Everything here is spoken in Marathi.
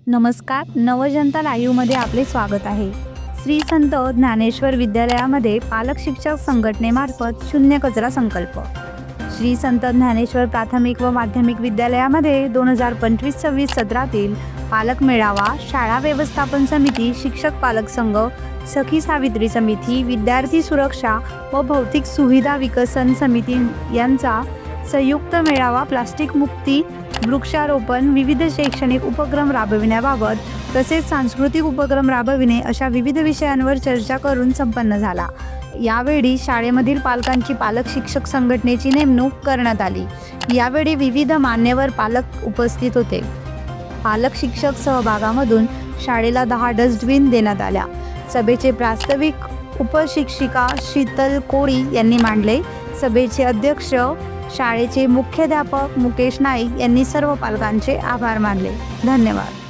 नमस्कार. नवजनता लाईव्हमध्ये आपले स्वागत आहे. श्री संत ज्ञानेश्वर विद्यालयामध्ये पालक शिक्षक संघटनेमार्फत शून्य कचरा संकल्प. श्री संत ज्ञानेश्वर प्राथमिक व माध्यमिक विद्यालयामध्ये 2025-26 सत्रातील पालक मेळावा, शाळा व्यवस्थापन समिती, शिक्षक पालक संघ, सखी सावित्री समिती, विद्यार्थी सुरक्षा व भौतिक सुविधा विकसन समिती यांचा संयुक्त मेळावा प्लास्टिक मुक्ती, वृक्षारोपण, विविध शैक्षणिक उपक्रम राबविण्याबाबत तसेच सांस्कृतिक उपक्रम राबविणे अशा विविध विषयांवर चर्चा करून संपन्न झाला. यावेळी शाळेमधील पालकांची पालक शिक्षक संघटनेची नेमणूक करण्यात आली. यावेळी विविध मान्यवर पालक उपस्थित होते. पालक शिक्षक सहभागामधून शाळेला 10 डस्टबिन देण्यात आल्या. सभेचे प्रास्ताविक उपशिक्षिका शीतल कोळी यांनी मांडले. सभेचे अध्यक्ष शाळेचे मुख्याध्यापक मुकेश नाईक यांनी सर्व पालकांचे आभार मानले. धन्यवाद.